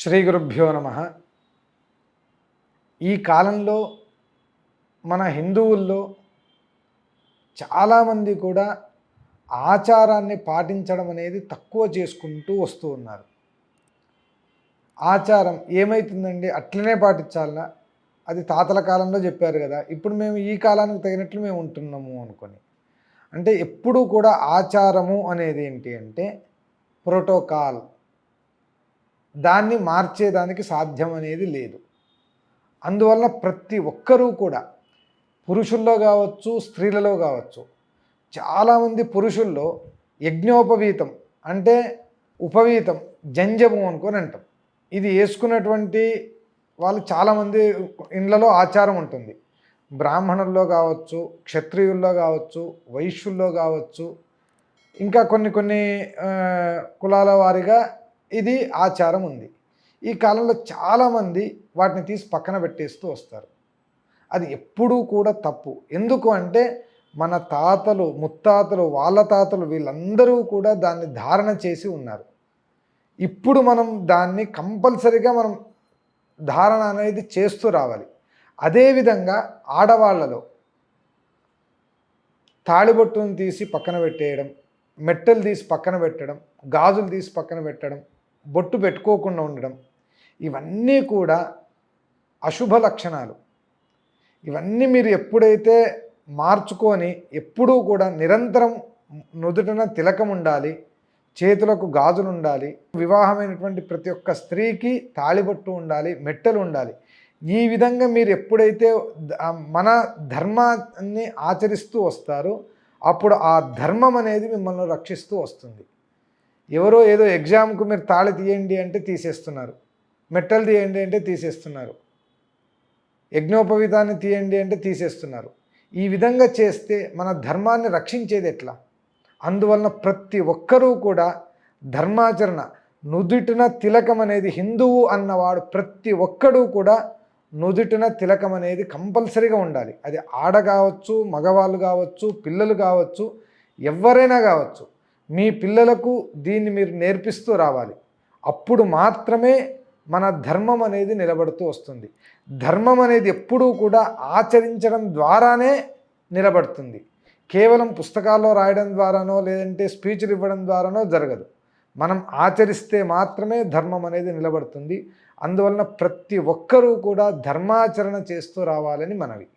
శ్రీ గురుభ్యో నమ. ఈ కాలంలో మన హిందువుల్లో చాలామంది కూడా ఆచారాన్ని పాటించడం అనేది తక్కువ చేసుకుంటూ వస్తూ ఉన్నారు. ఆచారం ఏమవుతుందండి, అట్లనే పాటించాలనా, అది తాతల కాలంలో చెప్పారు కదా, ఇప్పుడు మేము ఈ కాలానికి తగినట్లు మేము ఉంటున్నాము అనుకొని. అంటే ఎప్పుడూ కూడా ఆచారము అనేది ఏంటి అంటే ప్రోటోకాల్, దాన్ని మార్చేదానికి సాధ్యం అనేది లేదు. అందువల్ల ప్రతి ఒక్కరూ కూడా పురుషుల్లో కావచ్చు, స్త్రీలలో కావచ్చు, చాలామంది పురుషుల్లో యజ్ఞోపవీతం అంటే ఉపవీతం, జంజము అనుకొని అంటాం. ఇది వేసుకున్నటువంటి వాళ్ళు చాలామంది ఇండ్లలో ఆచారం ఉంటుంది. బ్రాహ్మణుల్లో కావచ్చు, క్షత్రియుల్లో కావచ్చు, వైశ్యుల్లో కావచ్చు, ఇంకా కొన్ని కులాల వారిగా ఇది ఆచారం ఉంది. ఈ కాలంలో చాలామంది వాటిని తీసి పక్కన పెట్టేస్తూ వస్తారు. అది ఎప్పుడూ కూడా తప్పు. ఎందుకు అంటే మన తాతలు, ముత్తాతలు, వాళ్ళ తాతలు వీళ్ళందరూ కూడా దాన్ని ధారణ చేసి ఉన్నారు. ఇప్పుడు మనం దాన్ని కంపల్సరీగా మనం ధారణ అనేది చేస్తూ రావాలి. అదేవిధంగా ఆడవాళ్ళలో తాళిబొట్టును తీసి పక్కన పెట్టేయడం, మెట్టెలు తీసి పక్కన పెట్టడం, గాజులు తీసి పక్కన పెట్టడం, బొట్టు పెట్టుకోకుండా ఉండడం, ఇవన్నీ కూడా అశుభ లక్షణాలు. ఇవన్నీ మీరు ఎప్పుడైతే మార్చుకొని ఎప్పుడూ కూడా నిరంతరం నుదుటిన తిలకం ఉండాలి, చేతులకు గాజులు ఉండాలి, వివాహమైనటువంటి ప్రతి ఒక్క స్త్రీకి తాళిబొట్టు ఉండాలి, మెట్టెలు ఉండాలి. ఈ విధంగా మీరు ఎప్పుడైతే మన ధర్మాన్ని ఆచరిస్తూ వస్తారో అప్పుడు ఆ ధర్మం అనేది మిమ్మల్ని రక్షిస్తూ వస్తుంది. ఎవరో ఏదో ఎగ్జామ్కు మీరు తాళి తీయండి అంటే తీసేస్తున్నారు, మెట్టలు తీయండి అంటే తీసేస్తున్నారు, యజ్ఞోపవీతాన్ని తీయండి అంటే తీసేస్తున్నారు. ఈ విధంగా చేస్తే మన ధర్మాన్ని రక్షించేది ఎట్లా? అందువలన ప్రతి ఒక్కరూ కూడా ధర్మాచరణ, నుదుటిన తిలకం అనేది, హిందువు అన్నవాడు ప్రతి ఒక్కడూ కూడా నుదుటిన తిలకం అనేది కంపల్సరీగా ఉండాలి. అది ఆడ కావచ్చు, మగవాళ్ళు కావచ్చు, పిల్లలు కావచ్చు, ఎవరైనా కావచ్చు. మీ పిల్లలకు దీన్ని మీరు నేర్పిస్తూ రావాలి. అప్పుడు మాత్రమే మన ధర్మం అనేది నిలబడుతూ వస్తుంది. ధర్మం అనేది ఎప్పుడూ కూడా ఆచరించడం ద్వారానే నిలబడుతుంది. కేవలం పుస్తకాల్లో రాయడం ద్వారానో లేదంటే స్పీచ్లు ఇవ్వడం ద్వారానో జరగదు. మనం ఆచరిస్తే మాత్రమే ధర్మం అనేది నిలబడుతుంది. అందువలన ప్రతి ఒక్కరూ కూడా ధర్మాచరణ చేస్తూ రావాలని మనవి.